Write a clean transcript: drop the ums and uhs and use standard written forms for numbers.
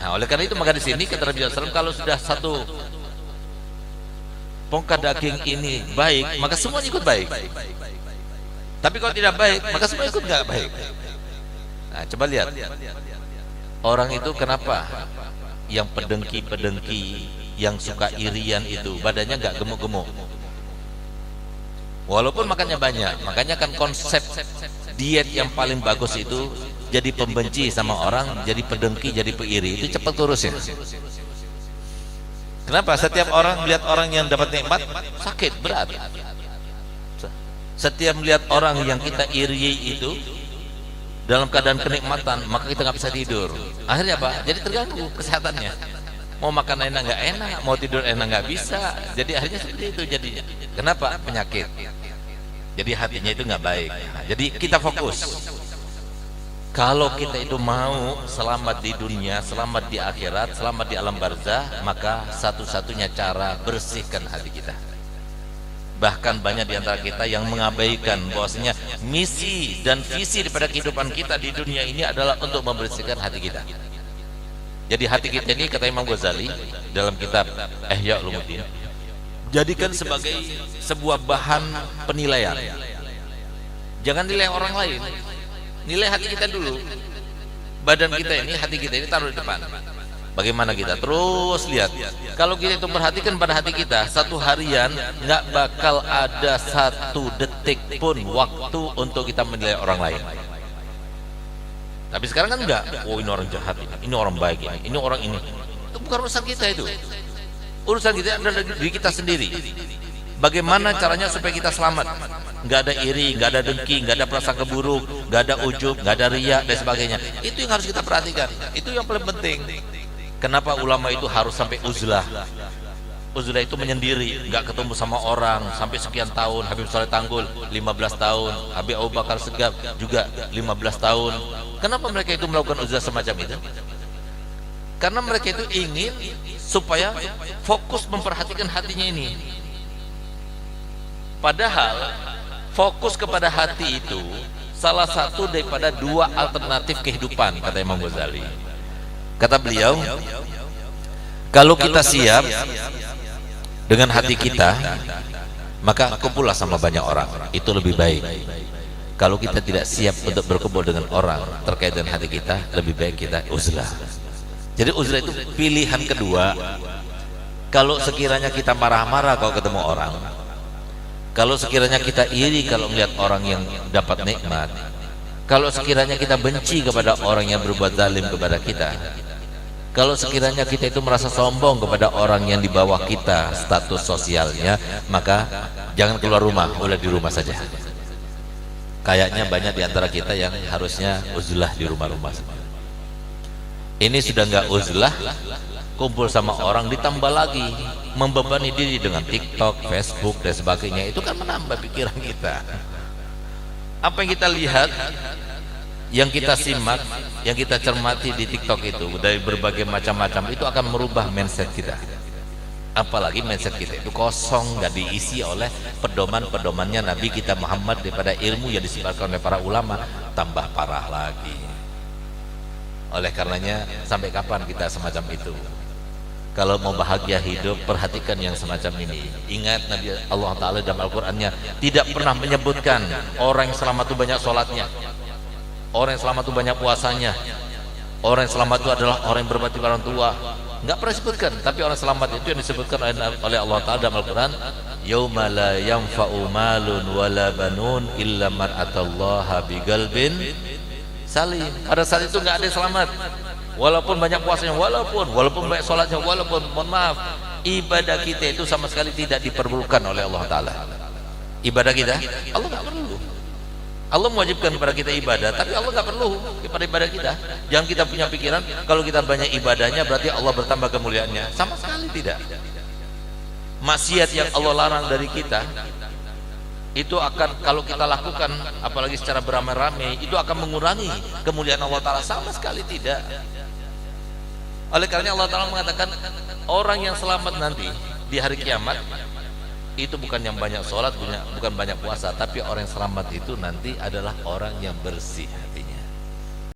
Nah, oleh karena itu maka di sini kata Nabi SAW, kalau sudah satu pongkar daging ini baik, maka semuanya ikut baik. Tapi kalau tidak baik, maka semua ikut nggak baik. Nah, coba lihat orang itu kenapa yang pedengki, yang suka irian itu badannya nggak gemuk-gemuk, walaupun makannya banyak. Makanya kan konsep diet yang paling bagus itu jadi pembenci sama orang, jadi pedengki, jadi peiri, itu cepat kurus ya. Kenapa? Setiap orang melihat orang yang dapat nikmat sakit berat. Setiap melihat orang yang kita iri itu dalam keadaan kenikmatan, maka kita nggak bisa tidur. Akhirnya apa? Jadi terganggu kesehatannya. Mau makan enak nggak enak, mau tidur enak nggak bisa. Jadi akhirnya seperti itu jadinya. Kenapa? Penyakit. Jadi hatinya itu nggak baik. Nah, jadi kita fokus. Kalau kita itu mau selamat di dunia, selamat di akhirat, selamat di alam barzah, maka satu-satunya cara bersihkan hati kita. Bahkan banyak di antara kita yang mengabaikan bahwasanya misi dan visi daripada kehidupan kita di dunia ini adalah untuk membersihkan hati kita. Jadi hati kita ini, kata Imam Ghazali dalam kitab Ihya Ulumuddin, jadikan sebagai sebuah bahan penilaian. Jangan nilai orang lain, nilai hati kita dulu. Badan kita ini, hati kita ini taruh di depan. Bagaimana kita terus lihat. Kalau kita itu perhatikan pada hati kita, satu harian nggak bakal ada satu detik pun waktu untuk kita menilai orang lain. Tapi sekarang kan enggak. Oh, ini orang jahat, ini orang baik, ini orang ini. Itu bukan urusan kita itu. Urusan kita adalah diri kita sendiri. Bagaimana caranya supaya kita selamat? Nggak ada iri, nggak ada dengki, nggak ada prasangka buruk, nggak ada ujub, nggak ada riya dan sebagainya. Itu yang harus kita perhatikan. Itu yang paling penting. Kenapa ulama itu harus sampai uzlah? Uzlah itu menyendiri, nggak ketemu sama orang sampai sekian tahun. Habib Saleh Tanggul 15 tahun, Habib Abu Bakar Segaf juga 15 tahun. Kenapa mereka itu melakukan uzlah semacam itu? Karena mereka itu ingin supaya fokus memperhatikan hatinya ini. Padahal fokus kepada hati itu salah satu daripada dua alternatif kehidupan, kata Imam Ghazali. Kata beliau, kalau kita siap dengan hati kita, maka kumpullah sama banyak orang, itu lebih baik. Kalau kita tidak siap untuk berkumpul dengan orang terkait dengan hati kita, lebih baik kita uzlah. Jadi uzlah itu pilihan kedua. Kalau sekiranya kita marah-marah kalau ketemu orang, kalau sekiranya kita iri kalau melihat orang yang dapat nikmat, kalau sekiranya kita benci kepada orang yang berbuat zalim kepada kita, kalau sekiranya kita itu merasa sombong kepada orang yang di bawah kita status sosialnya, maka jangan keluar rumah, udah di rumah saja. Kayaknya banyak di antara kita yang harusnya uzlah di rumah-rumah. Ini sudah nggak uzlah, kumpul sama orang, ditambah lagi membebani diri dengan TikTok, Facebook dan sebagainya. Itu kan menambah pikiran kita. Apa yang kita lihat, yang kita simak, yang kita cermati di TikTok itu dari berbagai macam-macam, itu akan merubah mindset kita. Apalagi mindset kita itu kosong, nggak diisi oleh pedoman-pedomannya Nabi kita Muhammad daripada ilmu yang disebarkan oleh para ulama, tambah parah lagi. Oleh karenanya, sampai kapan kita semacam itu? Kalau mau bahagia hidup, perhatikan yang semacam ini. Ingat Nabi Allah Ta'ala dalam Al-Qur'annya tidak pernah menyebutkan orang yang selamat itu banyak sholatnya, orang yang selamat itu banyak puasanya, orang yang selamat itu adalah orang yang berbakti pada orang tua. Enggak pernah disebutkan. Tapi orang selamat itu yang disebutkan oleh Allah Ta'ala dalam Al-Quran, yauma la yanfa'u malun wala banun illa man atallaha biqalbin salim. Pada saat itu enggak ada yang selamat, walaupun banyak puasanya, walaupun banyak sholatnya, walaupun, mohon maaf, ibadah kita itu sama sekali tidak diperlukan oleh Allah Ta'ala. Ibadah kita, Allah enggak perlu. Allah mewajibkan kepada kita ibadah, tapi Allah nggak perlu kepada ibadah kita. Jangan kita punya pikiran kalau kita banyak ibadahnya berarti Allah bertambah kemuliaannya. Sama sekali tidak. Maksiat yang Allah larang dari kita itu akan, kalau kita lakukan apalagi secara beramai-ramai, itu akan mengurangi kemuliaan Allah Ta'ala. Sama sekali tidak. Oleh karena Allah Ta'ala mengatakan orang yang selamat nanti di hari kiamat itu bukan yang banyak sholat, bukan banyak puasa, tapi orang yang selamat itu nanti adalah orang yang bersih.